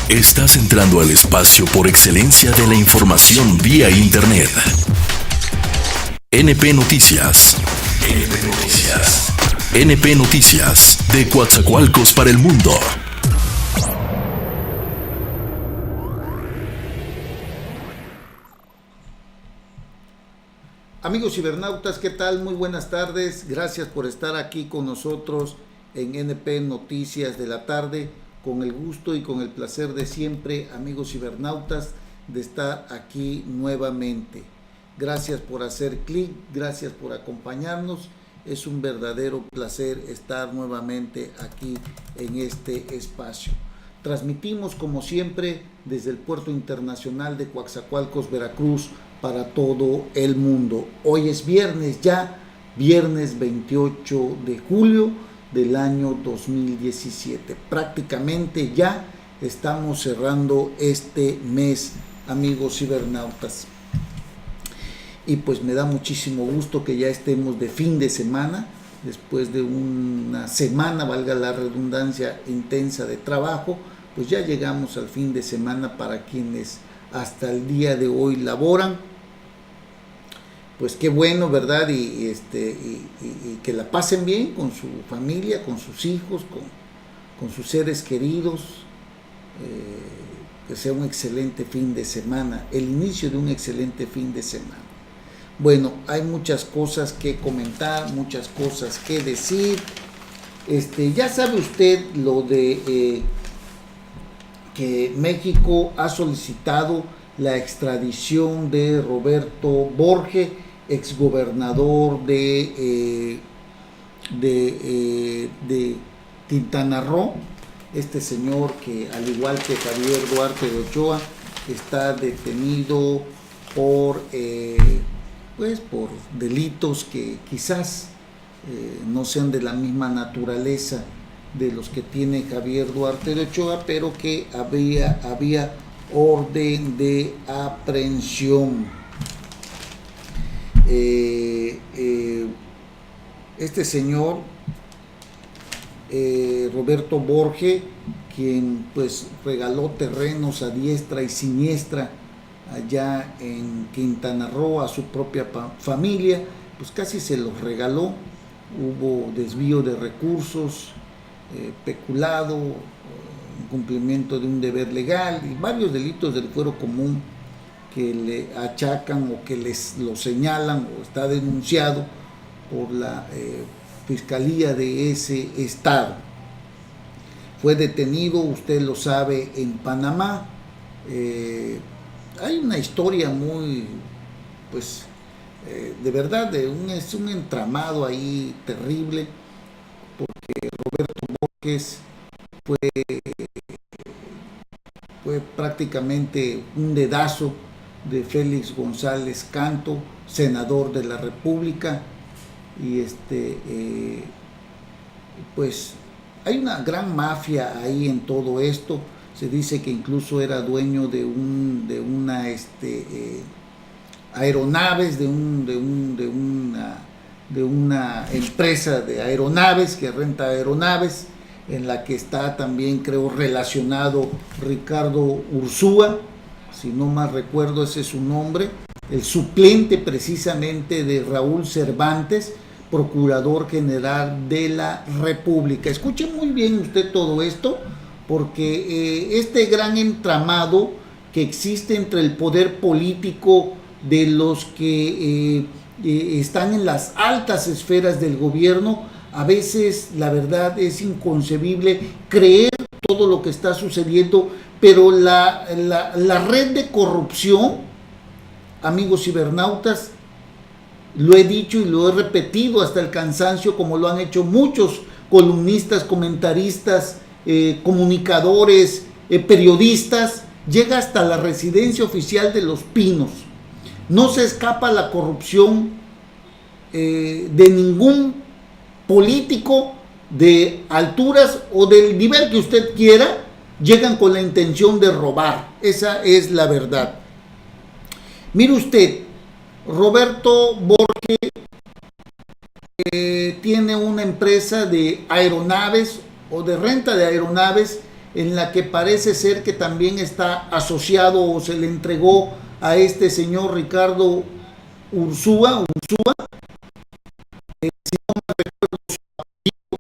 Estás entrando al espacio por excelencia de la información vía Internet. NP Noticias. NP Noticias. NP Noticias, de Coatzacoalcos para el mundo. Amigos cibernautas, ¿qué tal? Muy buenas tardes. Gracias por estar aquí con nosotros en NP Noticias de la tarde. Con el gusto y con el placer de siempre, amigos cibernautas, de estar aquí nuevamente. Gracias por hacer clic, gracias por acompañarnos. Es un verdadero placer estar nuevamente aquí en este espacio. Transmitimos como siempre desde el Puerto Internacional de Coatzacoalcos, Veracruz, para todo el mundo. Hoy es viernes ya, viernes 28 de julio del año 2017. Prácticamente ya estamos cerrando este mes, amigos cibernautas. Y pues me da muchísimo gusto que ya estemos de fin de semana, después de una semana, valga la redundancia, intensa de trabajo, pues ya llegamos al fin de semana para quienes hasta el día de hoy laboran. Pues qué bueno, ¿verdad? Y que la pasen bien con su familia, con sus hijos, con sus seres queridos. Que sea un excelente fin de semana, el inicio de un excelente fin de semana. Bueno, hay muchas cosas que comentar, muchas cosas que decir. Ya sabe usted lo de que México ha solicitado la extradición de Roberto Borge, exgobernador de Quintana Roo. Este señor que, al igual que Javier Duarte de Ochoa, está detenido por delitos que quizás no sean de la misma naturaleza de los que tiene Javier Duarte de Ochoa, pero que había orden de aprehensión. Este señor Roberto Borge, quien pues regaló terrenos a diestra y siniestra allá en Quintana Roo a su propia familia, pues casi se los regaló. Hubo desvío de recursos, peculado, incumplimiento de un deber legal y varios delitos del fuero común que le achacan o que lo señalan o está denunciado por la Fiscalía de ese estado. Fue detenido, usted lo sabe, en Panamá. Hay una historia muy, pues, de verdad, es un entramado ahí terrible, porque Roberto Borges fue prácticamente un dedazo de Félix González Canto, senador de la República, y pues hay una gran mafia ahí en todo esto. Se dice que incluso era dueño de una aeronaves, de una empresa de aeronaves que renta aeronaves, en la que está también, creo, relacionado Ricardo Ursúa, si no mal recuerdo ese es su nombre, el suplente precisamente de Raúl Cervantes, Procurador General de la República. Escuche muy bien usted todo esto, porque este gran entramado que existe entre el poder político de los que están en las altas esferas del gobierno, a veces la verdad es inconcebible creer todo lo que está sucediendo, pero la red de corrupción, amigos cibernautas, lo he dicho y lo he repetido hasta el cansancio, como lo han hecho muchos columnistas, comentaristas, comunicadores, periodistas, llega hasta la residencia oficial de Los Pinos. No se escapa la corrupción de ningún político de alturas o del nivel que usted quiera. Llegan con la intención de robar. Esa es la verdad. Mire usted, Roberto Borge tiene una empresa de aeronaves o de renta de aeronaves en la que parece ser que también está asociado o se le entregó a este señor Ricardo Ursúa, si no me recuerdo su apellido,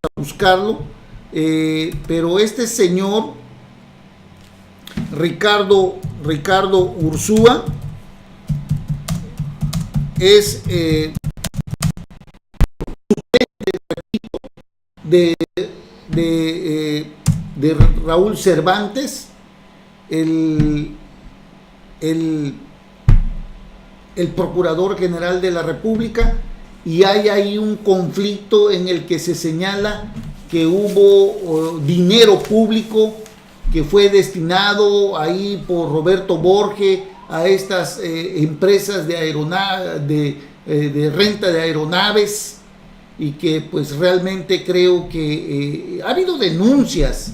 a buscarlo, pero este señor Ricardo Ursúa es de Raúl Cervantes, el Procurador General de la República, y hay ahí un conflicto en el que se señala que hubo dinero público que fue destinado ahí por Roberto Borge a estas empresas de renta de aeronaves, y que pues realmente creo que ha habido denuncias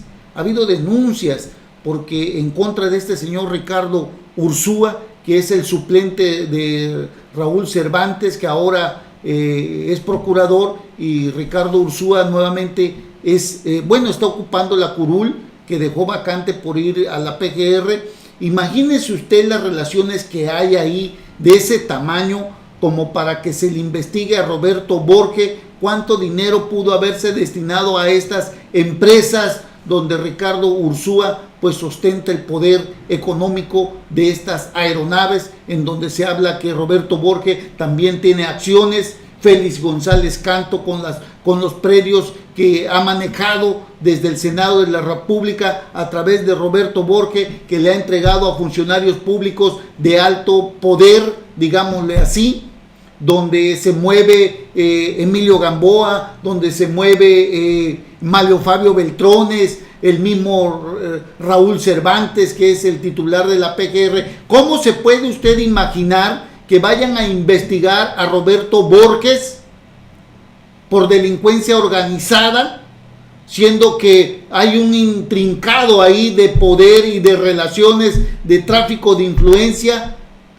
porque en contra de este señor Ricardo Ursúa, que es el suplente de Raúl Cervantes, que ahora es procurador, y Ricardo Ursúa nuevamente está ocupando la curul que dejó vacante por ir a la PGR. Imagínese usted las relaciones que hay ahí de ese tamaño como para que se le investigue a Roberto Borge cuánto dinero pudo haberse destinado a estas empresas donde Ricardo Ursúa pues ostenta el poder económico de estas aeronaves, en donde se habla que Roberto Borge también tiene acciones, Félix González Canto con los predios que ha manejado desde el Senado de la República a través de Roberto Borge, que le ha entregado a funcionarios públicos de alto poder, digámosle así, donde se mueve Emilio Gamboa, donde se mueve Mario Fabio Beltrones, el mismo Raúl Cervantes, que es el titular de la PGR. ¿Cómo se puede usted imaginar que vayan a investigar a Roberto Borges por delincuencia organizada, siendo que hay un intrincado ahí de poder y de relaciones de tráfico de influencia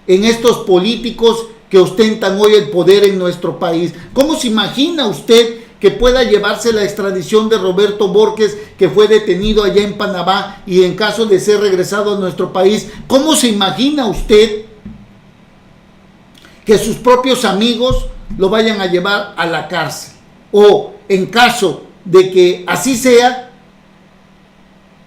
en estos políticos que ostentan hoy el poder en nuestro país? ¿Cómo se imagina usted que pueda llevarse la extradición de Roberto Borges, que fue detenido allá en Panamá, y en caso de ser regresado a nuestro país, cómo se imagina usted que sus propios amigos lo vayan a llevar a la cárcel? O en caso de que así sea,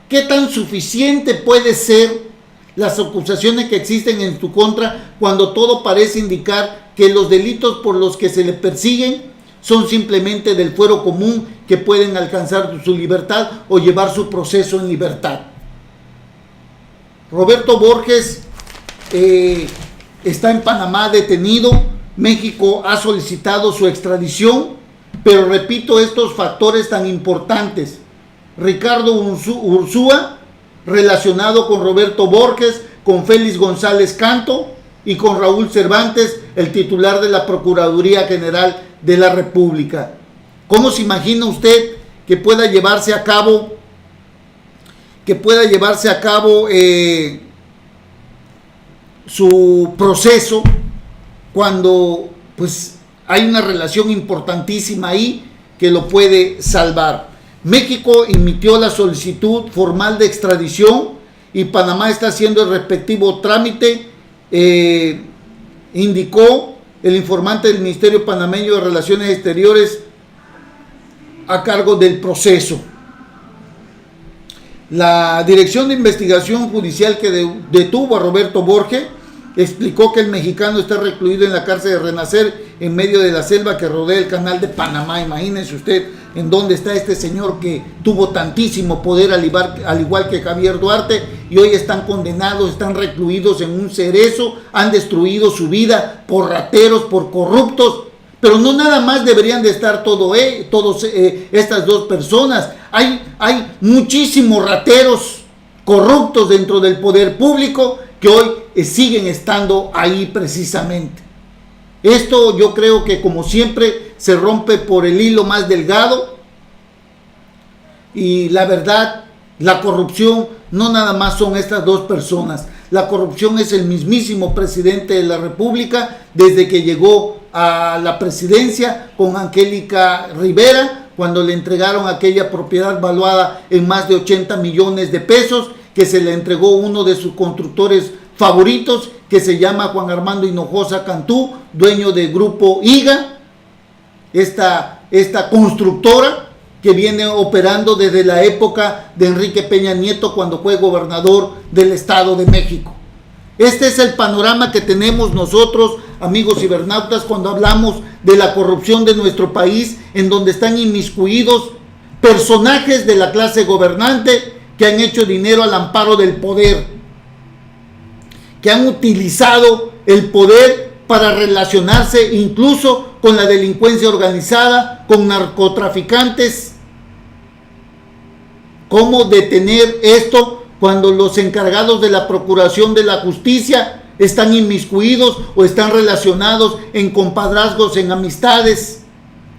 ¿qué tan suficiente puede ser las acusaciones que existen en su contra cuando todo parece indicar que los delitos por los que se le persiguen son simplemente del fuero común, que pueden alcanzar su libertad o llevar su proceso en libertad? Roberto Borges está en Panamá detenido. México ha solicitado su extradición, pero repito, estos factores tan importantes: Ricardo Ursúa, relacionado con Roberto Borges, con Félix González Canto y con Raúl Cervantes, el titular de la Procuraduría General de la República. ¿Cómo se imagina usted que pueda llevarse a cabo su proceso cuando pues hay una relación importantísima ahí que lo puede salvar? México emitió la solicitud formal de extradición y Panamá está haciendo el respectivo trámite, indicó el informante del Ministerio Panameño de Relaciones Exteriores a cargo del proceso. La Dirección de Investigación Judicial que detuvo a Roberto Borges explicó que el mexicano está recluido en la cárcel de Renacer, en medio de la selva que rodea el canal de Panamá. Imagínense usted en dónde está este señor que tuvo tantísimo poder, al igual que Javier Duarte, y hoy están condenados, están recluidos en un cerezo, han destruido su vida por rateros, por corruptos. Pero no nada más deberían de estar todos estas dos personas. Hay muchísimos rateros corruptos dentro del poder público que hoy siguen estando ahí precisamente. Esto yo creo que, como siempre, se rompe por el hilo más delgado, y la verdad, la corrupción no nada más son estas dos personas. La corrupción es el mismísimo presidente de la República desde que llegó a la presidencia con Angélica Rivera, cuando le entregaron aquella propiedad valuada en más de 80 millones de pesos, que se le entregó uno de sus constructores favoritos, que se llama Juan Armando Hinojosa Cantú, dueño del grupo IGA, esta constructora que viene operando desde la época de Enrique Peña Nieto, cuando fue gobernador del Estado de México. Este es el panorama que tenemos nosotros, amigos cibernautas, cuando hablamos de la corrupción de nuestro país, en donde están inmiscuidos personajes de la clase gobernante que han hecho dinero al amparo del poder, que han utilizado el poder para relacionarse incluso con la delincuencia organizada, con narcotraficantes. ¿Cómo detener esto cuando los encargados de la Procuración de la Justicia están inmiscuidos o están relacionados en compadrazgos, en amistades,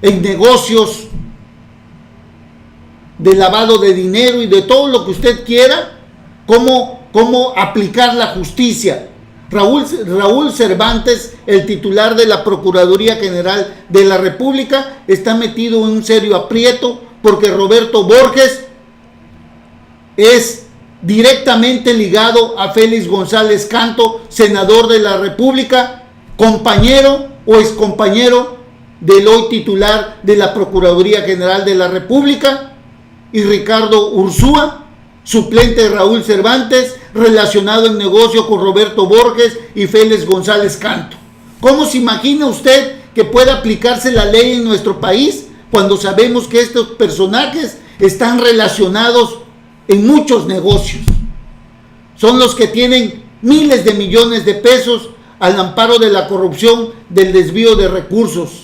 en negocios de lavado de dinero y de todo lo que usted quiera? ¿Cómo aplicar la justicia? Raúl Cervantes, el titular de la Procuraduría General de la República, está metido en un serio aprieto porque Roberto Borges es directamente ligado a Félix González Canto, senador de la República, compañero o excompañero del hoy titular de la Procuraduría General de la República, y Ricardo Ursúa, suplente de Raúl Cervantes, relacionado en negocio con Roberto Borges y Félix González Canto. ¿Cómo se imagina usted que pueda aplicarse la ley en nuestro país cuando sabemos que estos personajes están relacionados en muchos negocios? Son los que tienen miles de millones de pesos al amparo de la corrupción, del desvío de recursos.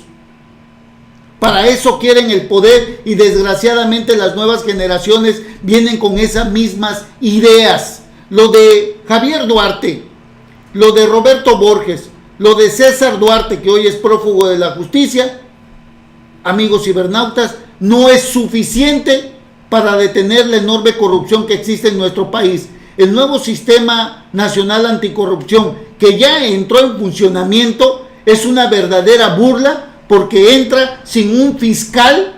Para eso quieren el poder, y desgraciadamente las nuevas generaciones vienen con esas mismas ideas. Lo de Javier Duarte, lo de Roberto Borges, lo de César Duarte, que hoy es prófugo de la justicia, amigos cibernautas, no es suficiente para detener la enorme corrupción que existe en nuestro país. El nuevo Sistema Nacional Anticorrupción, que ya entró en funcionamiento, es una verdadera burla, porque entra sin un fiscal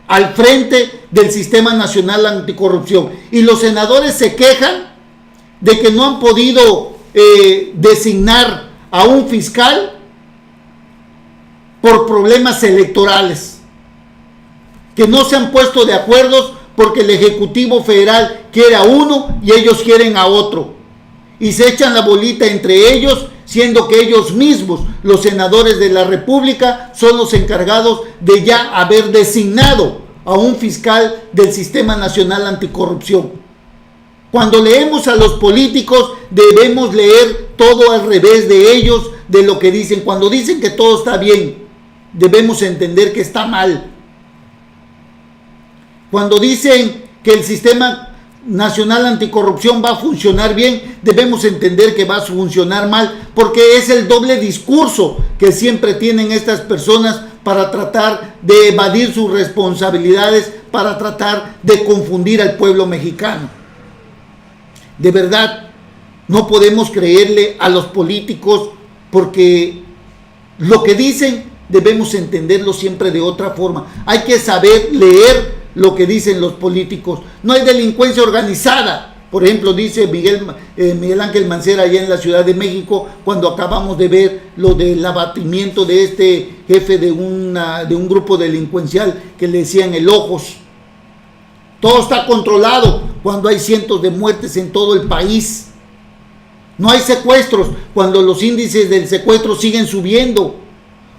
al frente del Sistema Nacional Anticorrupción. Y los senadores se quejan de que no han podido designar a un fiscal por problemas electorales, que no se han puesto de acuerdo porque el Ejecutivo Federal quiere a uno y ellos quieren a otro, y se echan la bolita entre ellos, siendo que ellos mismos, los senadores de la República, son los encargados de ya haber designado a un fiscal del Sistema Nacional Anticorrupción. Cuando leemos a los políticos, debemos leer todo al revés de ellos, de lo que dicen. Cuando dicen que todo está bien, debemos entender que está mal. Cuando dicen que el Sistema Nacional Anticorrupción va a funcionar bien, debemos entender que va a funcionar mal, porque es el doble discurso que siempre tienen estas personas para tratar de evadir sus responsabilidades, para tratar de confundir al pueblo mexicano. De verdad, no podemos creerle a los políticos, porque lo que dicen debemos entenderlo siempre de otra forma. Hay que saber leer lo que dicen los políticos. No hay delincuencia organizada. Por ejemplo, dice Miguel Ángel Mancera allá en la Ciudad de México, cuando acabamos de ver lo del abatimiento de este jefe de un grupo delincuencial que le decían el Ojos. Todo está controlado cuando hay cientos de muertes en todo el país. No hay secuestros cuando los índices del secuestro siguen subiendo.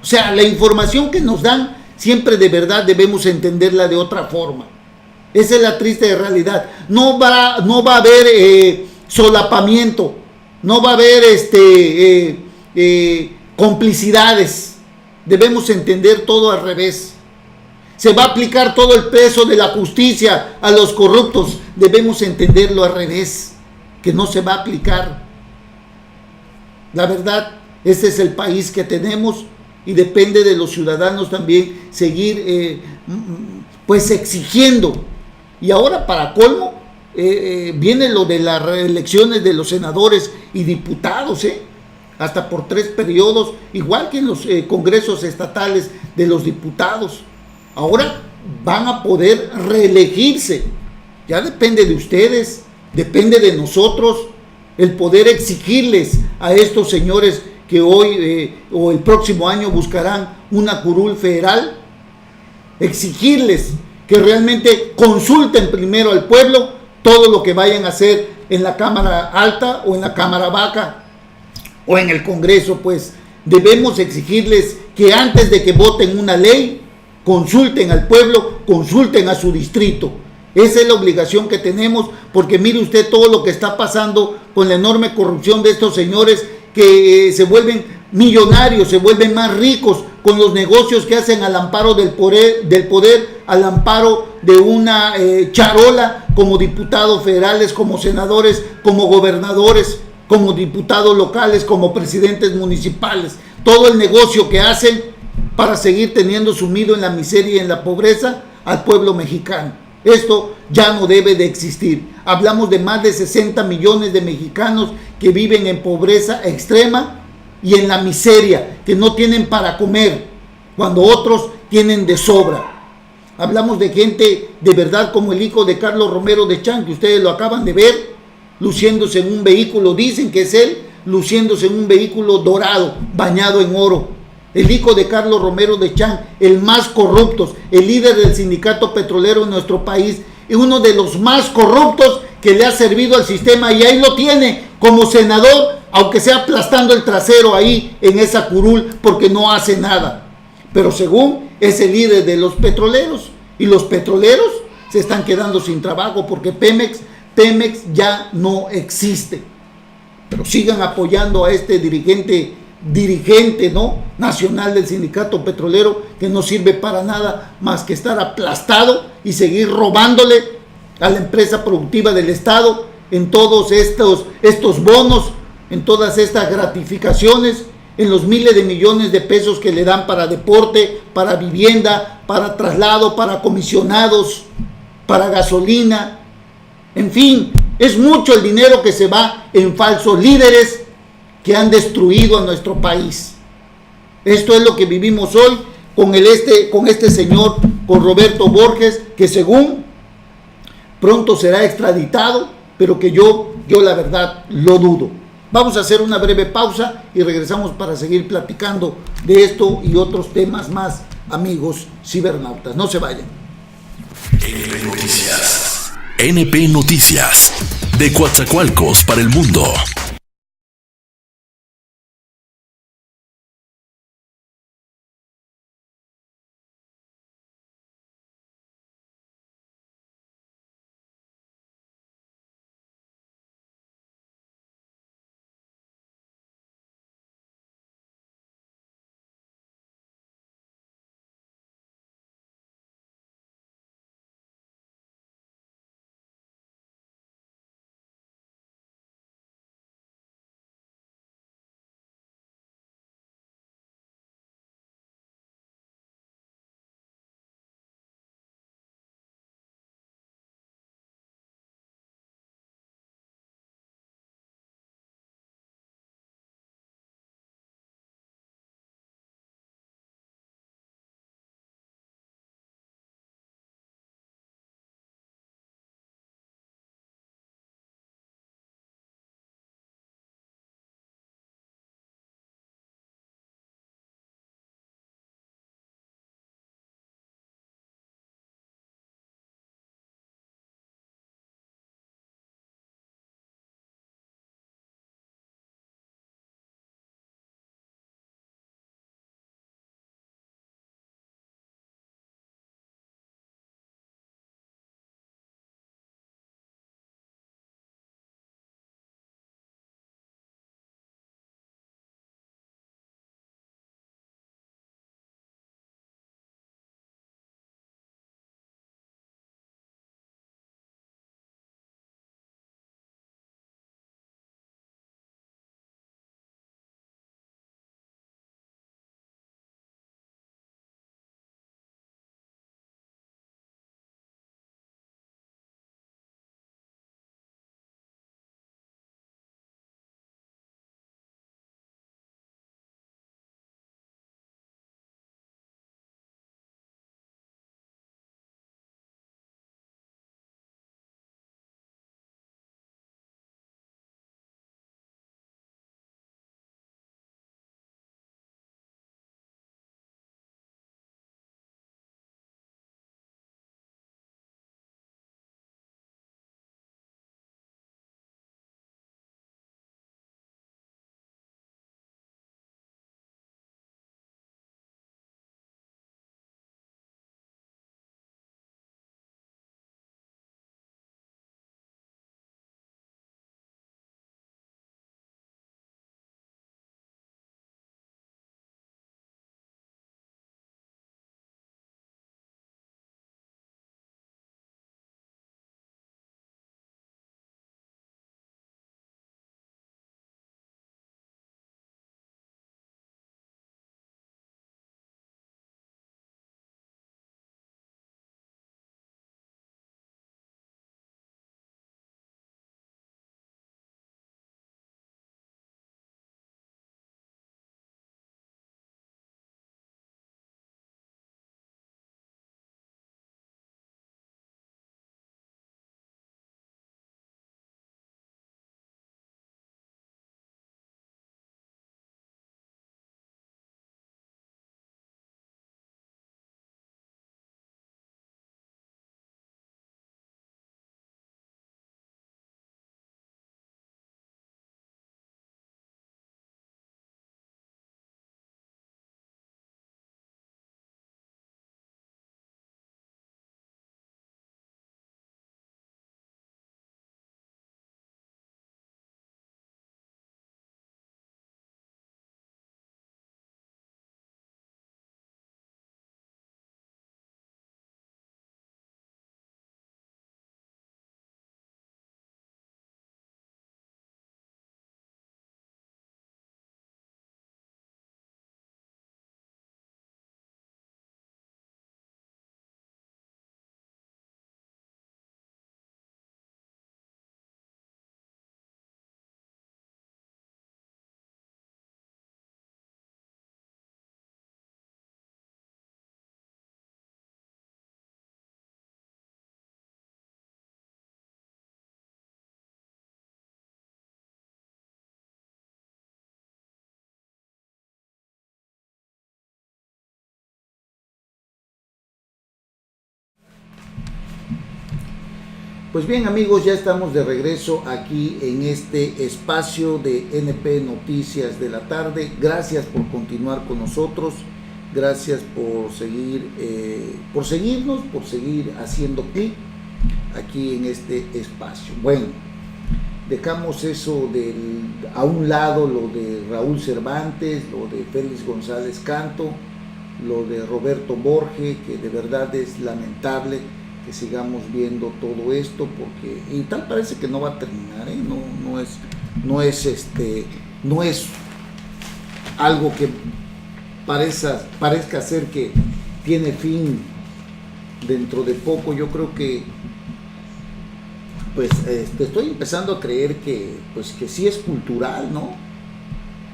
O sea, la información que nos dan siempre de verdad debemos entenderla de otra forma. Esa es la triste realidad. No va a haber solapamiento, no va a haber complicidades. Debemos entender todo al revés. Se va a aplicar todo el peso de la justicia a los corruptos. Debemos entenderlo al revés, que no se va a aplicar. La verdad, este es el país que tenemos, y depende de los ciudadanos también seguir pues exigiendo. Y ahora, para colmo, viene lo de las reelecciones de los senadores y diputados, hasta por 3 periodos, igual que en los congresos estatales de los diputados. Ahora van a poder reelegirse. Ya depende de ustedes, depende de nosotros el poder exigirles a estos señores que hoy o el próximo año buscarán una curul federal, exigirles que realmente consulten primero al pueblo todo lo que vayan a hacer en la Cámara Alta o en la Cámara Baja o en el Congreso. Pues debemos exigirles que antes de que voten una ley, consulten al pueblo, consulten a su distrito. Esa es la obligación que tenemos, porque mire usted todo lo que está pasando con la enorme corrupción de estos señores que se vuelven millonarios, se vuelven más ricos con los negocios que hacen al amparo del poder, al amparo de una charola, como diputados federales, como senadores, como gobernadores, como diputados locales, como presidentes municipales. Todo el negocio que hacen para seguir teniendo sumido en la miseria y en la pobreza al pueblo mexicano. Esto ya no debe de existir. Hablamos de más de 60 millones de mexicanos que viven en pobreza extrema y en la miseria, que no tienen para comer, cuando otros tienen de sobra. Hablamos de gente de verdad como el hijo de Carlos Romero de Champ, que ustedes lo acaban de ver, luciéndose en un vehículo, dicen que es él, luciéndose en un vehículo dorado, bañado en oro. El hijo de Carlos Romero de Champ, el más corrupto, el líder del sindicato petrolero en nuestro país, y uno de los más corruptos que le ha servido al sistema, y ahí lo tiene como senador, aunque sea aplastando el trasero ahí en esa curul, porque no hace nada. Pero según es el líder de los petroleros, y los petroleros se están quedando sin trabajo porque Pemex ya no existe. Pero sigan apoyando a este dirigente ¿no?, nacional del sindicato petrolero, que no sirve para nada más que estar aplastado y seguir robándole a la empresa productiva del Estado en todos estos bonos, en todas estas gratificaciones, en los miles de millones de pesos que le dan para deporte, para vivienda, para traslado, para comisionados, para gasolina. En fin, es mucho el dinero que se va en falsos líderes que han destruido a nuestro país. Esto es lo que vivimos hoy con este señor, con Roberto Borges, que según pronto será extraditado, pero que yo la verdad lo dudo. Vamos a hacer una breve pausa y regresamos para seguir platicando de esto y otros temas más, amigos cibernautas. No se vayan. NP Noticias. NP Noticias. De Coatzacoalcos para el mundo. Pues bien, amigos, ya estamos de regreso aquí en este espacio de NP Noticias de la tarde. Gracias por continuar con nosotros, gracias por seguirnos, por seguir haciendo clic aquí en este espacio. Bueno, dejamos eso a un lado, lo de Raúl Cervantes, lo de Félix González Canto, lo de Roberto Borge, que de verdad es lamentable que sigamos viendo todo esto, porque y tal parece que no va a terminar, no es algo que parezca ser que tiene fin dentro de poco. Yo creo que pues estoy empezando a creer que sí es cultural, ¿no?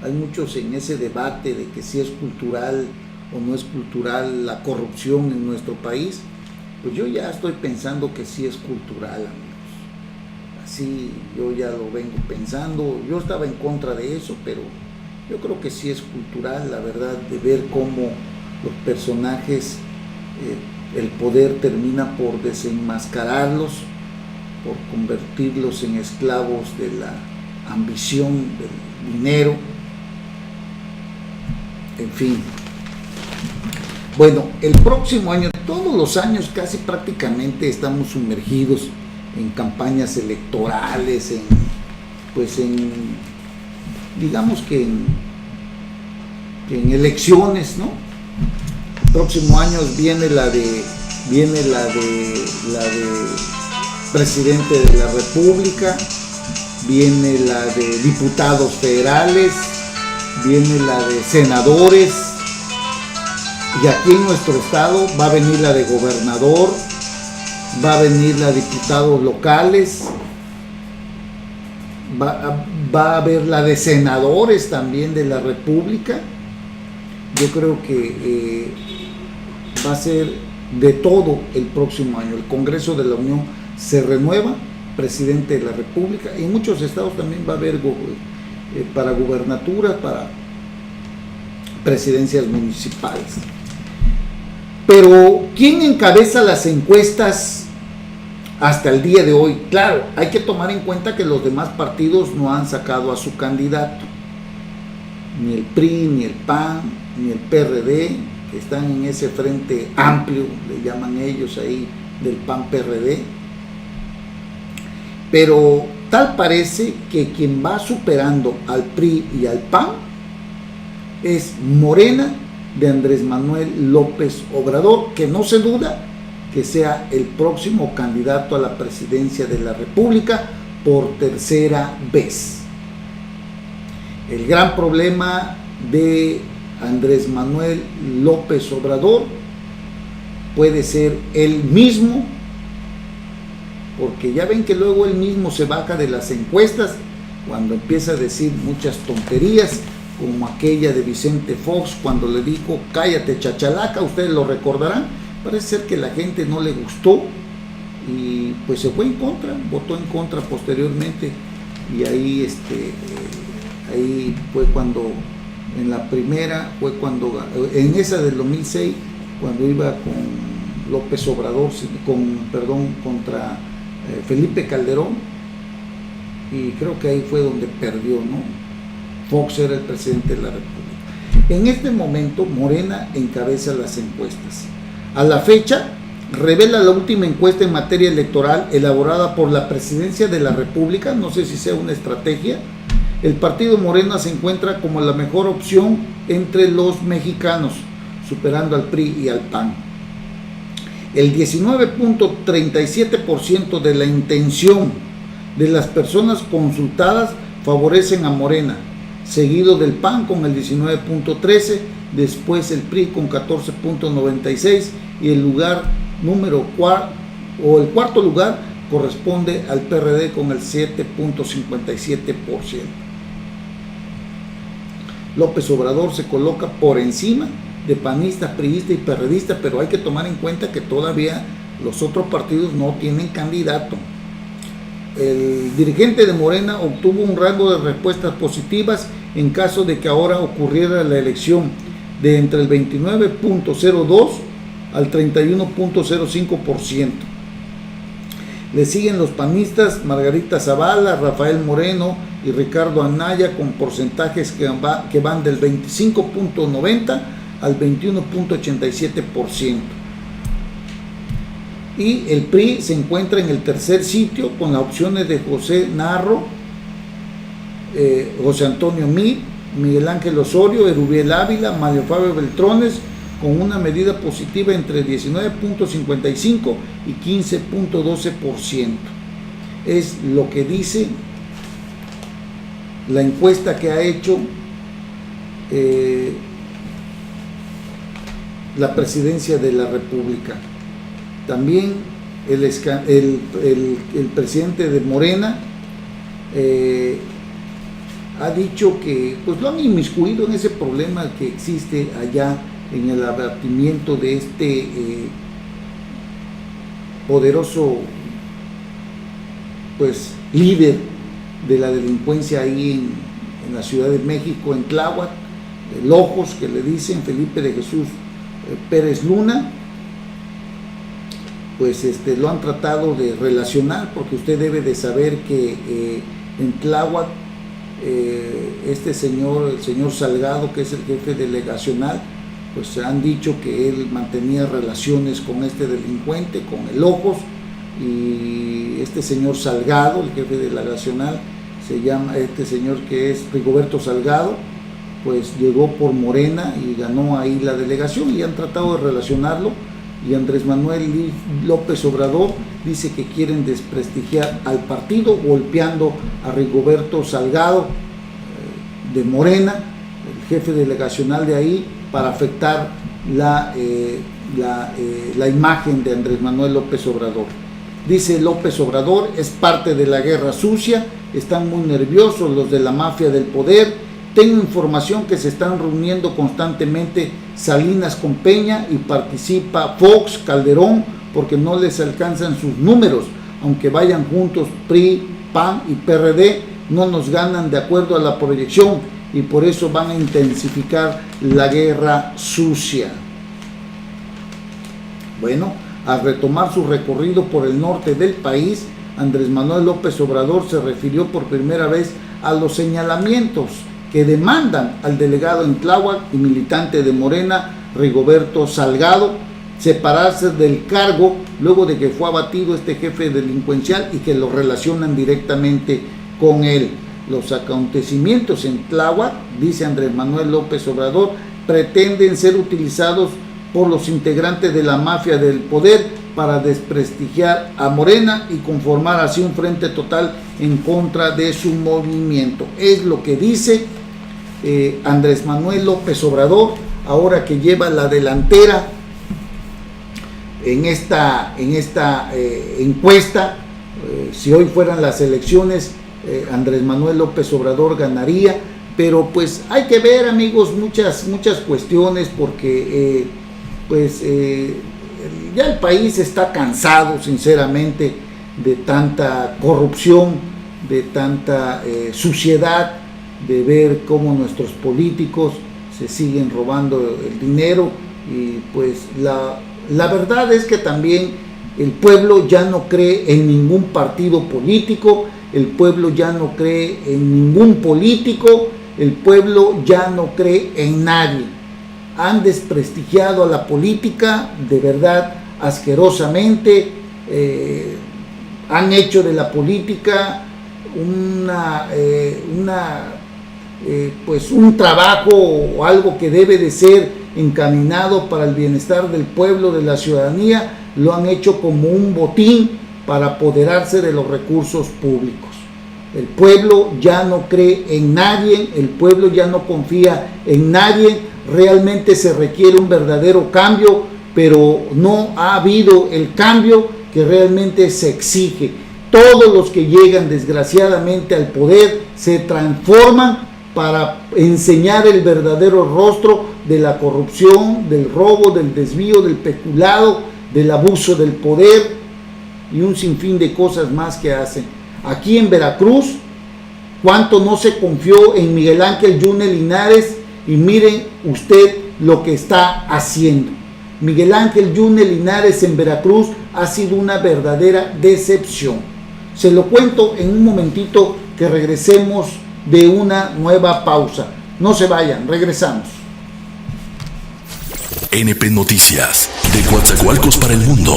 Hay muchos en ese debate de que si es cultural o no es cultural la corrupción en nuestro país. Pues yo ya estoy pensando que sí es cultural, amigos. Así yo ya lo vengo pensando. Yo estaba en contra de eso, pero yo creo que sí es cultural, la verdad, de ver cómo los personajes, el poder termina por desenmascararlos, por convertirlos en esclavos de la ambición, del dinero, en fin. Bueno, el próximo año, todos los años casi prácticamente estamos sumergidos en campañas electorales, digamos que en elecciones, ¿no? El próximo año viene la de presidente de la República, viene la de diputados federales, viene la de senadores. Y aquí en nuestro estado va a venir la de gobernador, va a venir la de diputados locales, va a haber la de senadores también de la República. Yo creo que va a ser de todo el próximo año. El Congreso de la Unión se renueva, presidente de la República, y en muchos estados también va a haber para gubernaturas, para presidencias municipales. Pero ¿quién encabeza las encuestas hasta el día de hoy? Claro, hay que tomar en cuenta que los demás partidos no han sacado a su candidato. Ni el PRI, ni el PAN, ni el PRD, que están en ese frente amplio, le llaman ellos ahí, del PAN-PRD. Pero tal parece que quien va superando al PRI y al PAN es Morena, de Andrés Manuel López Obrador, que no se duda que sea el próximo candidato a la presidencia de la República por tercera vez. El gran problema de Andrés Manuel López Obrador puede ser él mismo, porque ya ven que luego él mismo se baja de las encuestas cuando empieza a decir muchas tonterías, como aquella de Vicente Fox cuando le dijo cállate chachalaca. Ustedes lo recordarán. Parece ser que la gente no le gustó y pues se fue en contra, votó en contra posteriormente, y ahí ahí fue cuando en la primera en esa del 2006, cuando iba con López Obrador, contra Felipe Calderón, y creo que ahí fue donde perdió, ¿no? Fox era el presidente de la República. En este momento Morena encabeza las encuestas. A la fecha, revela la última encuesta en materia electoral elaborada por la Presidencia de la República, no sé si sea una estrategia, el partido Morena se encuentra como la mejor opción entre los mexicanos, superando al PRI y al PAN. El 19.37% de la intención de las personas consultadas favorecen a Morena, seguido del PAN con el 19.13%, después el PRI con 14.96% y el cuarto lugar corresponde al PRD con el 7.57%. López Obrador se coloca por encima de panistas, priistas y perredistas, pero hay que tomar en cuenta que todavía los otros partidos no tienen candidato. El dirigente de Morena obtuvo un rango de respuestas positivas en caso de que ahora ocurriera la elección, de entre el 29.02 al 31.05%. Le siguen los panistas Margarita Zavala, Rafael Moreno y Ricardo Anaya con porcentajes que van del 25.90 al 21.87%. Y el PRI se encuentra en el tercer sitio con las opciones de José Narro, José Antonio Meade, Miguel Ángel Osorio, Erubiel Ávila, Mario Fabio Beltrones, con una medida positiva entre 19.55 y 15.12%. Es lo que dice la encuesta que ha hecho la Presidencia de la República. También el presidente de Morena ha dicho que pues lo han inmiscuido en ese problema que existe allá en el abatimiento de este poderoso pues líder de la delincuencia ahí en la Ciudad de México, en Tláhuac, el Ojos, que le dicen, Felipe de Jesús Pérez Luna. Pues lo han tratado de relacionar, porque usted debe de saber que en Tláhuac el señor Salgado, que es el jefe delegacional, pues han dicho que él mantenía relaciones con este delincuente, con el Ojos, y este señor Salgado, el jefe delegacional, se llama este señor que es Rigoberto Salgado, pues llegó por Morena y ganó ahí la delegación, y han tratado de relacionarlo. Y Andrés Manuel López Obrador dice que quieren desprestigiar al partido golpeando a Rigoberto Salgado de Morena, el jefe delegacional de ahí, para afectar la imagen de Andrés Manuel López Obrador. Dice López Obrador, es parte de la guerra sucia, están muy nerviosos los de la mafia del poder. Tengo información que se están reuniendo constantemente Salinas con Peña y participa Fox, Calderón, porque no les alcanzan sus números. Aunque vayan juntos PRI, PAN y PRD, no nos ganan de acuerdo a la proyección, y por eso van a intensificar la guerra sucia. Bueno, al retomar su recorrido por el norte del país, Andrés Manuel López Obrador se refirió por primera vez a los señalamientos que demandan al delegado en Tláhuac y militante de Morena, Rigoberto Salgado, separarse del cargo luego de que fue abatido este jefe delincuencial y que lo relacionan directamente con él. Los acontecimientos en Tláhuac, dice Andrés Manuel López Obrador, pretenden ser utilizados por los integrantes de la mafia del poder para desprestigiar a Morena y conformar así un frente total en contra de su movimiento. Es lo que dice Andrés Manuel López Obrador, ahora que lleva la delantera en esta encuesta. Si hoy fueran las elecciones, Andrés Manuel López Obrador ganaría, pero pues hay que ver, amigos, muchas cuestiones, porque ya el país está cansado, sinceramente, de tanta corrupción, de tanta suciedad, de ver cómo nuestros políticos se siguen robando el dinero. Y pues la verdad es que también el pueblo ya no cree en ningún partido político, el pueblo ya no cree en ningún político, el pueblo ya no cree en nadie. Han desprestigiado a la política de verdad asquerosamente, han hecho de la política un trabajo o algo que debe de ser encaminado para el bienestar del pueblo, de la ciudadanía. Lo han hecho como un botín para apoderarse de los recursos públicos. El pueblo ya no cree en nadie, el pueblo ya no confía en nadie. Realmente se requiere un verdadero cambio, pero no ha habido el cambio que realmente se exige. Todos los que llegan desgraciadamente al poder se transforman para enseñar el verdadero rostro de la corrupción, del robo, del desvío, del peculado, del abuso del poder y un sinfín de cosas más que hacen. Aquí en Veracruz, cuánto no se confió en Miguel Ángel Yunes Linares, y miren usted lo que está haciendo. Miguel Ángel Yunes Linares en Veracruz ha sido una verdadera decepción. Se lo cuento en un momentito que regresemos de una nueva pausa. No se vayan, regresamos. NP Noticias, de Coatzacoalcos para el mundo.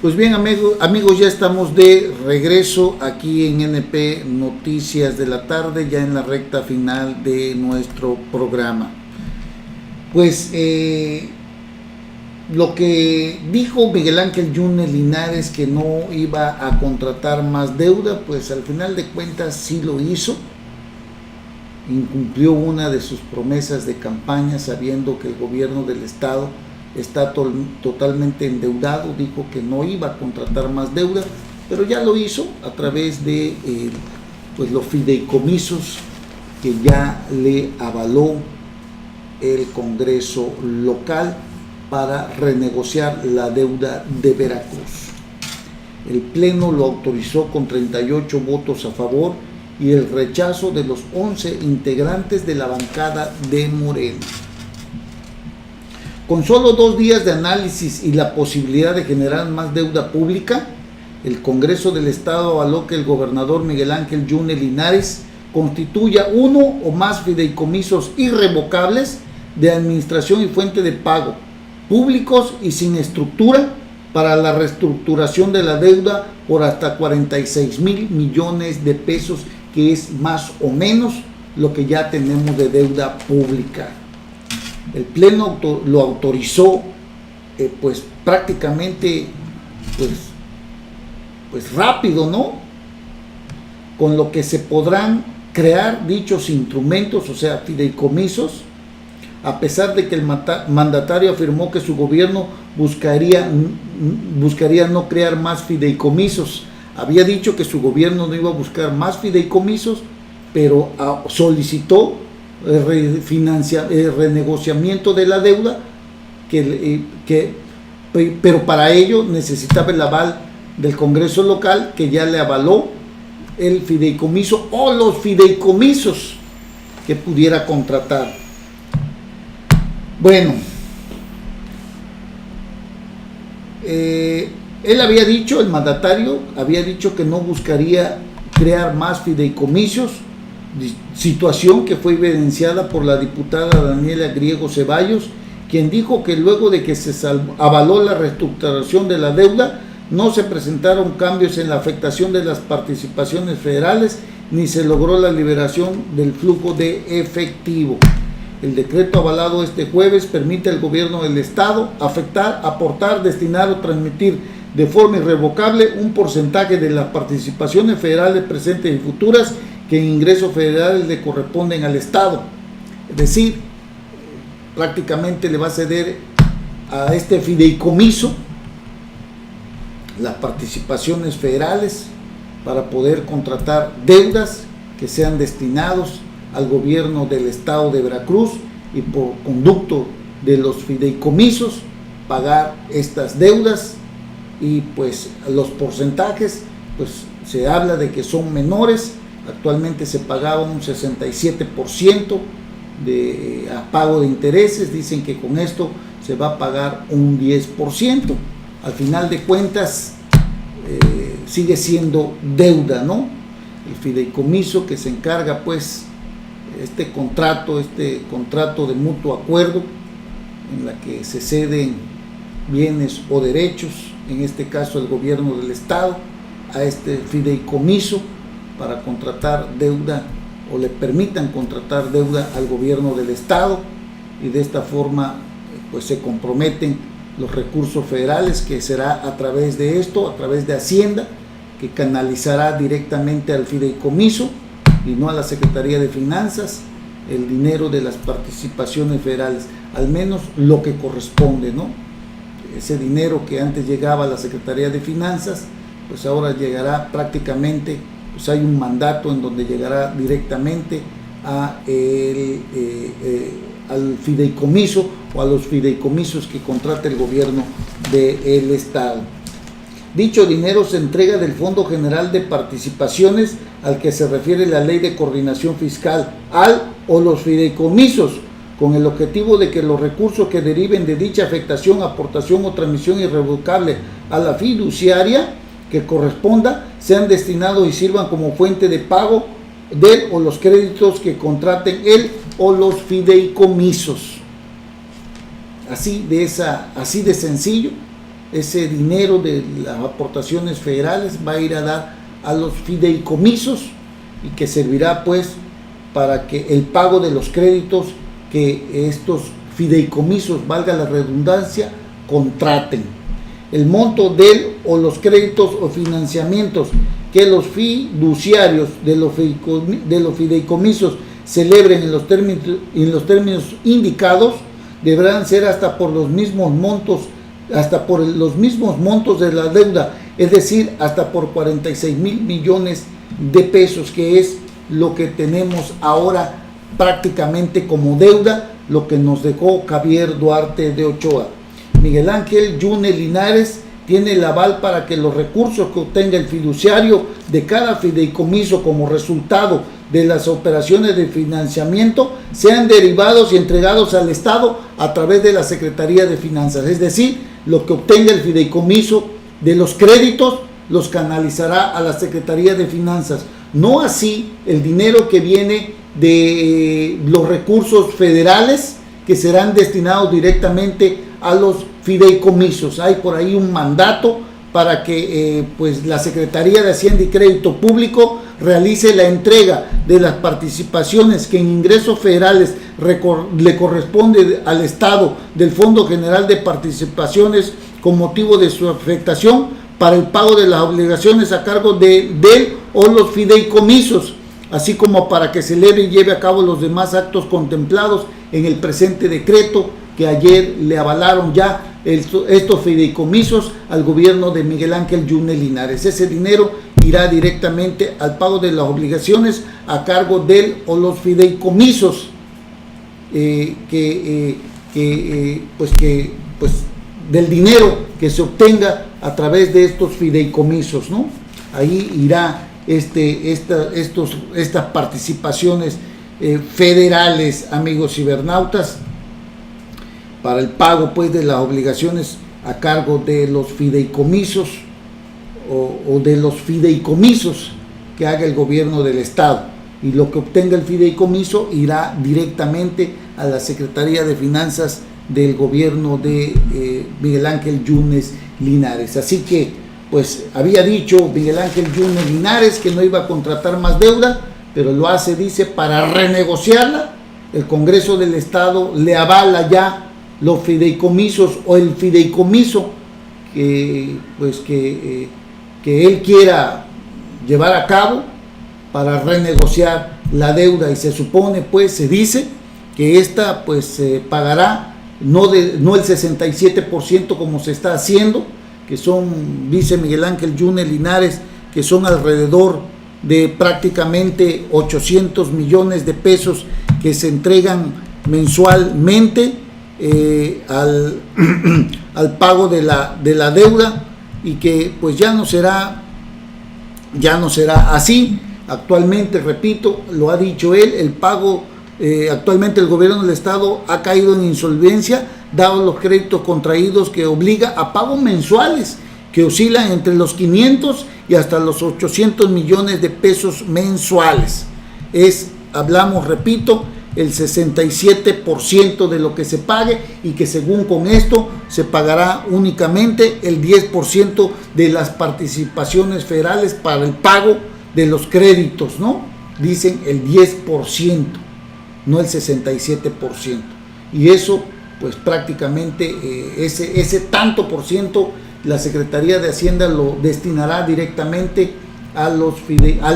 Pues bien, amigos, ya estamos de regreso aquí en NP Noticias de la Tarde, ya en la recta final de nuestro programa. Pues lo que dijo Miguel Ángel Yunes Linares, que no iba a contratar más deuda, pues al final de cuentas sí lo hizo. Incumplió una de sus promesas de campaña, sabiendo que el gobierno del estado está totalmente endeudado. Dijo que no iba a contratar más deuda, pero ya lo hizo a través de pues los fideicomisos que ya le avaló el Congreso local para renegociar la deuda de Veracruz. El Pleno lo autorizó con 38 votos a favor y el rechazo de los 11 integrantes de la bancada de Morena. Con solo 2 días de análisis y la posibilidad de generar más deuda pública, el Congreso del Estado avaló que el gobernador Miguel Ángel Yunes Linares constituya uno o más fideicomisos irrevocables de administración y fuente de pago, públicos y sin estructura, para la reestructuración de la deuda por hasta 46,000 millones de pesos, que es más o menos lo que ya tenemos de deuda pública. El Pleno lo autorizó pues prácticamente pues rápido, ¿no? Con lo que se podrán crear dichos instrumentos, o sea, fideicomisos, a pesar de que el mandatario afirmó que su gobierno buscaría no crear más fideicomisos. Había dicho que su gobierno no iba a buscar más fideicomisos, pero solicitó renegociamiento de la deuda, pero para ello necesitaba el aval del Congreso local, que ya le avaló el fideicomiso o los fideicomisos que pudiera contratar. Bueno, él había dicho, el mandatario había dicho que no buscaría crear más fideicomisos, situación que fue evidenciada por la diputada Daniela Griego Ceballos, quien dijo que luego de que se avaló la reestructuración de la deuda, no se presentaron cambios en la afectación de las participaciones federales, ni se logró la liberación del flujo de efectivo. El decreto avalado este jueves permite al gobierno del estado afectar, aportar, destinar o transmitir de forma irrevocable un porcentaje de las participaciones federales presentes y futuras que en ingresos federales le corresponden al estado. Es decir, prácticamente le va a ceder a este fideicomiso las participaciones federales para poder contratar deudas que sean destinados al gobierno del estado de Veracruz, y por conducto de los fideicomisos pagar estas deudas. Y pues los porcentajes, pues se habla de que son menores. Actualmente se pagaba un 67% de pago de intereses. Dicen que con esto se va a pagar un 10%. Al final de cuentas sigue siendo deuda, ¿no? El fideicomiso que se encarga, pues, este contrato de mutuo acuerdo, en la que se ceden bienes o derechos, en este caso el gobierno del estado, a este fideicomiso para contratar deuda, o le permitan contratar deuda al gobierno del estado, y de esta forma pues se comprometen los recursos federales, que será a través de esto, a través de Hacienda, que canalizará directamente al fideicomiso y no a la Secretaría de Finanzas el dinero de las participaciones federales, al menos lo que corresponde, ¿no? Ese dinero que antes llegaba a la Secretaría de Finanzas, pues ahora llegará prácticamente, pues hay un mandato en donde llegará directamente al fideicomiso o a los fideicomisos que contrata el gobierno del estado. Dicho dinero se entrega del Fondo General de Participaciones, al que se refiere la Ley de Coordinación Fiscal, o los fideicomisos, con el objetivo de que los recursos que deriven de dicha afectación, aportación o transmisión irrevocable a la fiduciaria que corresponda, sean destinados y sirvan como fuente de pago del o los créditos que contraten él o los fideicomisos. Así de sencillo ese dinero de las aportaciones federales va a ir a dar a los fideicomisos y que servirá pues para que el pago de los créditos que estos fideicomisos, valga la redundancia, contraten. El monto del o los créditos o financiamientos que los fiduciarios de los fideicomisos celebren en los términos indicados deberán ser hasta por los mismos montos de la deuda, es decir, hasta por 46,000 millones de pesos, que es lo que tenemos ahora prácticamente como deuda, lo que nos dejó Javier Duarte de Ochoa. Miguel Ángel Yunes Linares tiene el aval para que los recursos que obtenga el fiduciario de cada fideicomiso como resultado de las operaciones de financiamiento sean derivados y entregados al Estado a través de la Secretaría de Finanzas. Es decir, lo que obtenga el fideicomiso de los créditos los canalizará a la Secretaría de Finanzas. No así el dinero que viene de los recursos federales que serán destinados directamente a los fideicomisos. Hay por ahí un mandato para que pues la Secretaría de Hacienda y Crédito Público realice la entrega de las participaciones que en ingresos federales le corresponde al Estado del Fondo General de Participaciones con motivo de su afectación para el pago de las obligaciones a cargo de él o los fideicomisos, así como para que celebre y lleve a cabo los demás actos contemplados en el presente decreto que ayer le avalaron ya estos fideicomisos al gobierno de Miguel Ángel Yunes Linares. Ese dinero irá directamente al pago de las obligaciones a cargo de él o los fideicomisos del dinero que se obtenga a través de estos fideicomisos, ¿no? Ahí irá estas participaciones federales, amigos cibernautas, para el pago pues de las obligaciones a cargo de los fideicomisos o de los fideicomisos que haga el gobierno del Estado, y lo que obtenga el fideicomiso irá directamente a la Secretaría de Finanzas del gobierno de Miguel Ángel Yunes Linares. Así que pues había dicho Miguel Ángel Yunes Linares que no iba a contratar más deuda, pero lo hace, dice, para renegociarla. El Congreso del Estado le avala ya los fideicomisos o el fideicomiso que él quiera llevar a cabo para renegociar la deuda, y se supone, pues se dice que esta pues se pagará no el 67% como se está haciendo, que son, dice Miguel Ángel Yunes Linares, que son alrededor de prácticamente 800 millones de pesos que se entregan mensualmente al pago de la deuda, y que pues ya no será así. Actualmente, repito, lo ha dicho él, el pago actualmente el gobierno del Estado ha caído en insolvencia dado los créditos contraídos que obliga a pagos mensuales que oscilan entre los 500 y hasta los 800 millones de pesos mensuales. Hablamos, repito, el 67% de lo que se pague, y que según con esto se pagará únicamente el 10% de las participaciones federales para el pago de los créditos, ¿no? Dicen el 10%, no el 67%. Y eso, pues prácticamente ese tanto por ciento la Secretaría de Hacienda lo destinará directamente al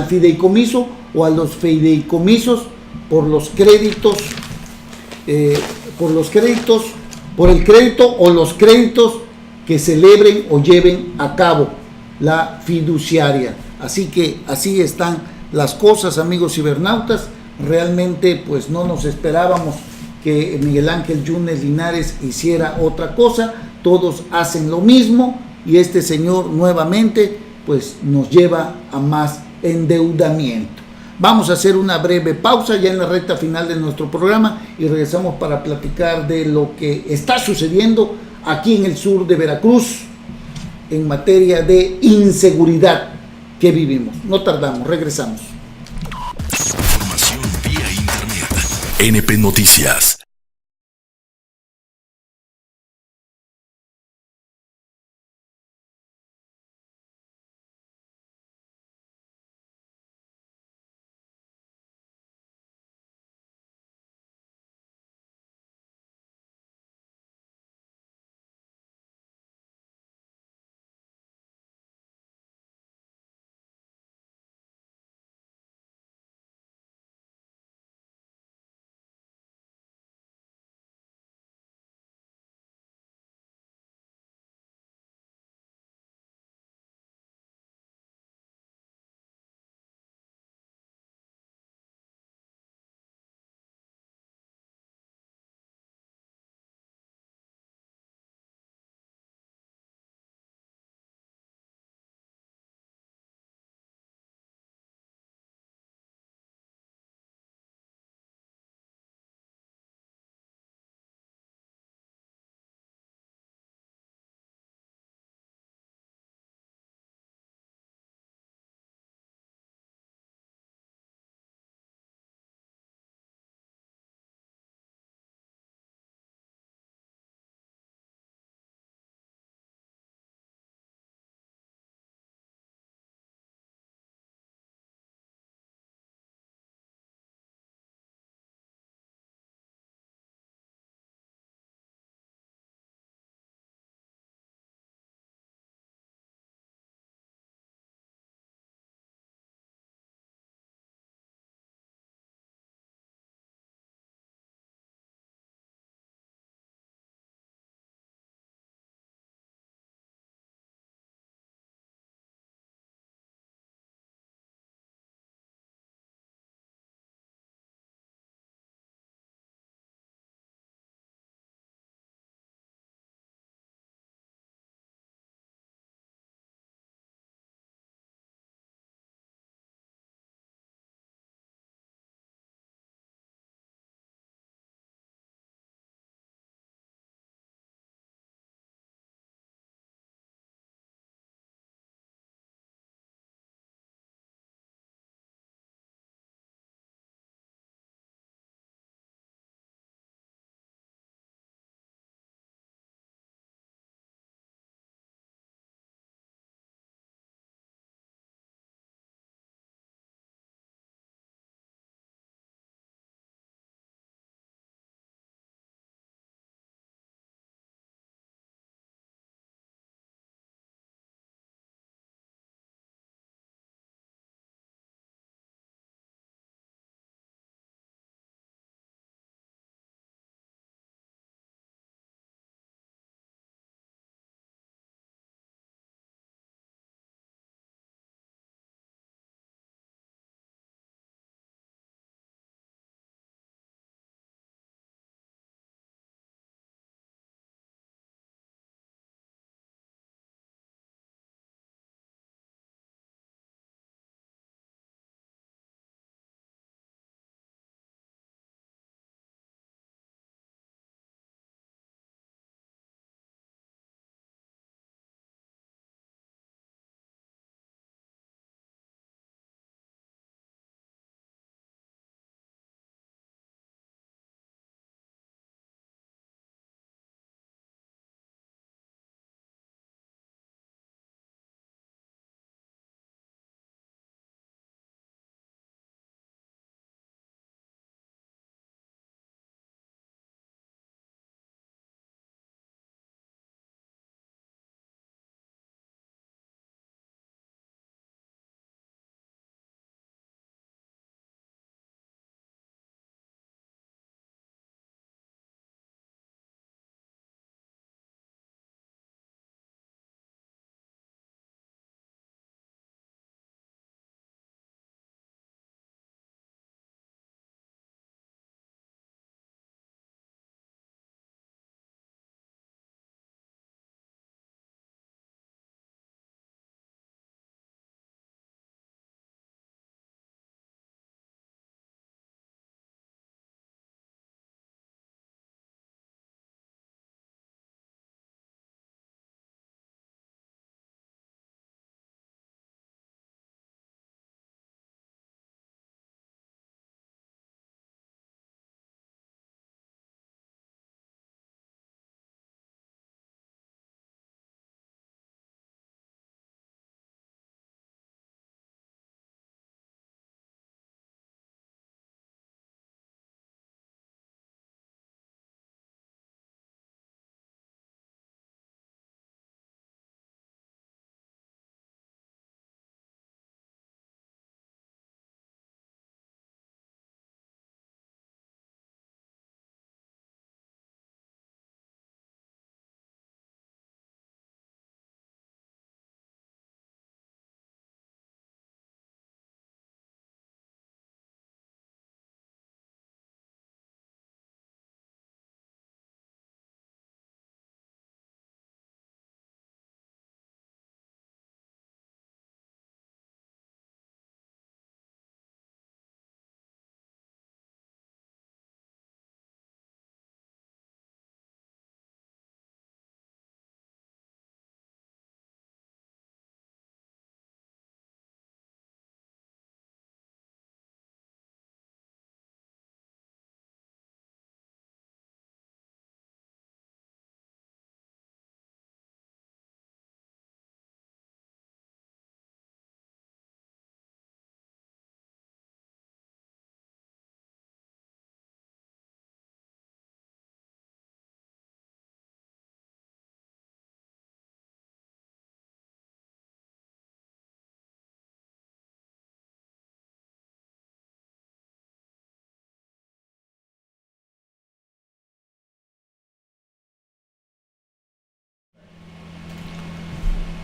fideicomiso o a los fideicomisos por el crédito o los créditos que celebren o lleven a cabo la fiduciaria. Así que así están las cosas, amigos cibernautas. Realmente pues no nos esperábamos que Miguel Ángel Yunes Linares hiciera otra cosa. Todos hacen lo mismo, y este señor nuevamente pues nos lleva a más endeudamiento. Vamos a hacer una breve pausa ya en la recta final de nuestro programa y regresamos para platicar de lo que está sucediendo aquí en el sur de Veracruz en materia de inseguridad que vivimos. No tardamos, regresamos. Información vía internet. NP Noticias.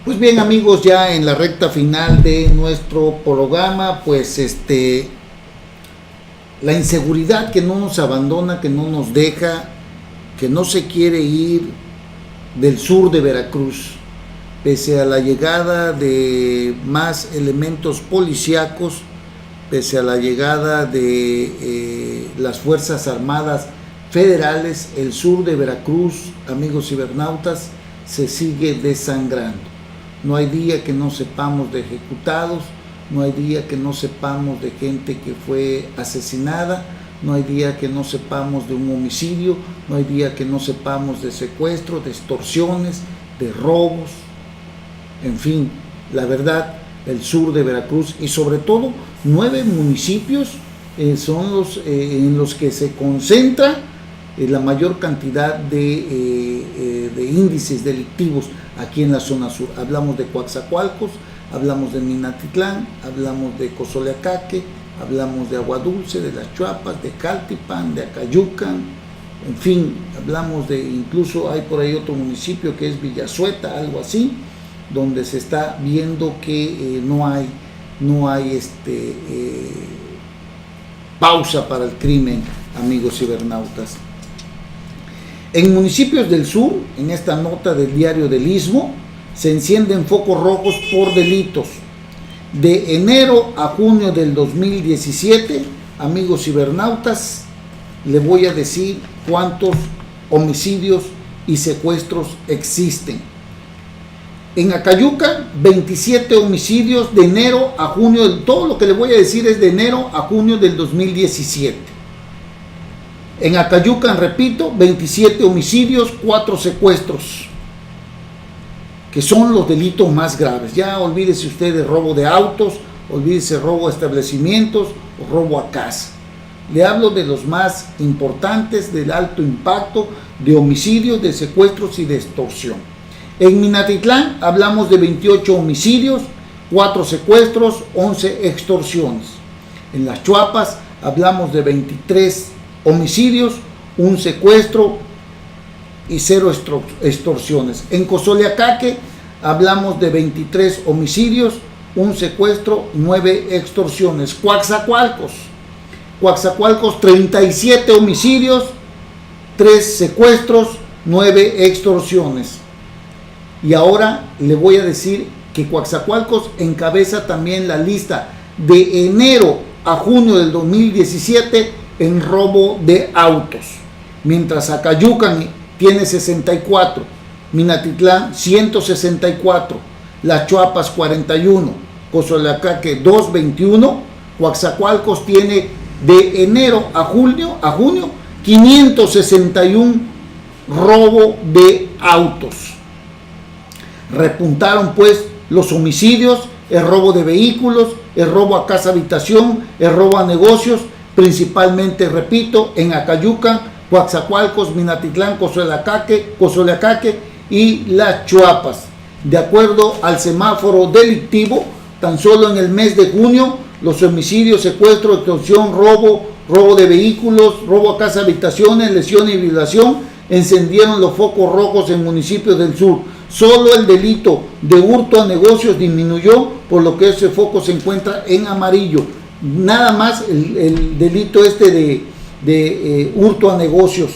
Pues bien, amigos, ya en la recta final de nuestro programa, pues la inseguridad que no nos abandona, que no nos deja, que no se quiere ir del sur de Veracruz, pese a la llegada de más elementos policíacos, pese a la llegada de las Fuerzas Armadas Federales, el sur de Veracruz, amigos cibernautas, se sigue desangrando. No hay día que no sepamos de ejecutados, no hay día que no sepamos de gente que fue asesinada, no hay día que no sepamos de un homicidio, no hay día que no sepamos de secuestros, de extorsiones, de robos, en fin, la verdad, el sur de Veracruz y sobre todo 9 municipios son los en los que se concentra la mayor cantidad de índices delictivos aquí en la zona sur. Hablamos de Coatzacoalcos, hablamos de Minatitlán, hablamos de Cozoleacaque, hablamos de Agua Dulce, de Las Chuapas, de Caltipan, de Acayucan, en fin, hablamos de, incluso hay por ahí otro municipio que es Villazueta, algo así, donde se está viendo que no hay pausa para el crimen, amigos cibernautas. En municipios del sur, en esta nota del diario del Istmo, se encienden focos rojos por delitos. De enero a junio del 2017, amigos cibernautas, le voy a decir cuántos homicidios y secuestros existen. En Acayuca, 27 homicidios de enero a junio, todo lo que le voy a decir es de enero a junio del 2017. En Acayucan, repito, 27 homicidios, 4 secuestros, que son los delitos más graves. Ya olvídese usted de robo de autos, olvídese robo a establecimientos o robo a casa. Le hablo de los más importantes, del alto impacto, de homicidios, de secuestros y de extorsión. En Minatitlán hablamos de 28 homicidios, 4 secuestros, 11 extorsiones. En Las Chuapas hablamos de 23 homicidios, 1 secuestro y 0 extorsiones. En Cozoleacaque hablamos de 23 homicidios, 1 secuestro, 9 extorsiones. Coatzacoalcos, 37 homicidios, 3 secuestros, 9 extorsiones. Y ahora le voy a decir que Coatzacoalcos encabeza también la lista de enero a junio del 2017 en robo de autos, mientras Acayucan tiene 64, Minatitlán 164, Las Chuapas 41, Cozoleacaque 221, Coatzacoalcos tiene de enero a junio 561 robo de autos. Repuntaron pues los homicidios, el robo de vehículos, el robo a casa habitación, el robo a negocios, principalmente, repito, en Acayucan, Coatzacoalcos, Minatitlán, Cozoleacaque y Las Chuapas. De acuerdo al semáforo delictivo, tan solo en el mes de junio, los homicidios, secuestro, extorsión, robo de vehículos, robo a casa habitaciones, lesión y violación, encendieron los focos rojos en municipios del sur. Solo el delito de hurto a negocios disminuyó, por lo que ese foco se encuentra en amarillo. Nada más el delito de hurto a negocios.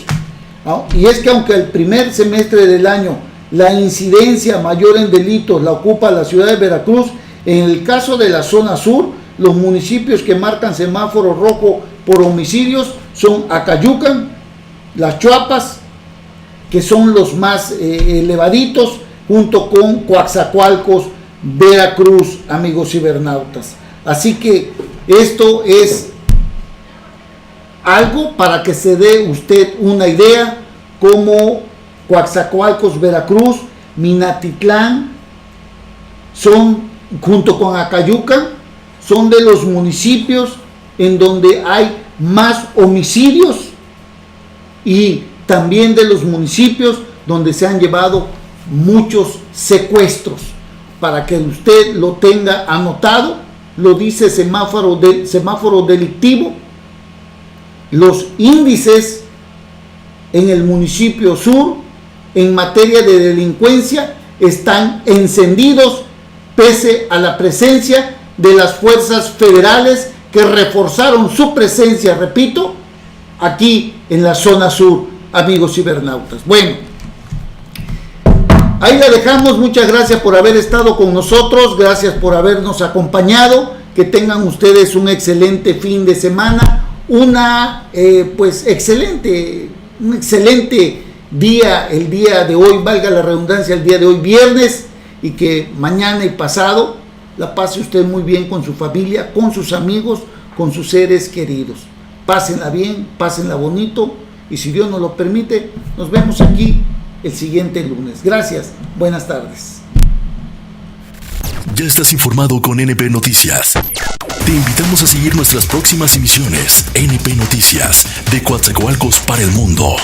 Y es que aunque el primer semestre del año la incidencia mayor en delitos la ocupa la ciudad de Veracruz, en el caso de la zona sur, los municipios que marcan semáforo rojo por homicidios son Acayucan, Las Chuapas, que son los más elevaditos, junto con Coatzacoalcos, Veracruz, amigos cibernautas. Así que esto es algo para que se dé usted una idea cómo Coatzacoalcos, Veracruz, Minatitlán son, junto con Acayucan, son de los municipios en donde hay más homicidios y también de los municipios donde se han llevado muchos secuestros. Para que usted lo tenga anotado, lo dice semáforo delictivo, los índices en el municipio sur en materia de delincuencia están encendidos pese a la presencia de las fuerzas federales que reforzaron su presencia, repito, aquí en la zona sur, amigos cibernautas. Bueno, ahí la dejamos. Muchas gracias por haber estado con nosotros, gracias por habernos acompañado. Que tengan ustedes un excelente fin de semana, un excelente día, el día de hoy, valga la redundancia, el día de hoy viernes, y que mañana y pasado la pase usted muy bien con su familia, con sus amigos, con sus seres queridos. Pásenla bien, pásenla bonito, y si Dios nos lo permite, nos vemos aquí el siguiente lunes. Gracias, buenas tardes. Ya estás informado con NP Noticias. Te invitamos a seguir nuestras próximas emisiones. NP Noticias, de Coatzacoalcos para el mundo.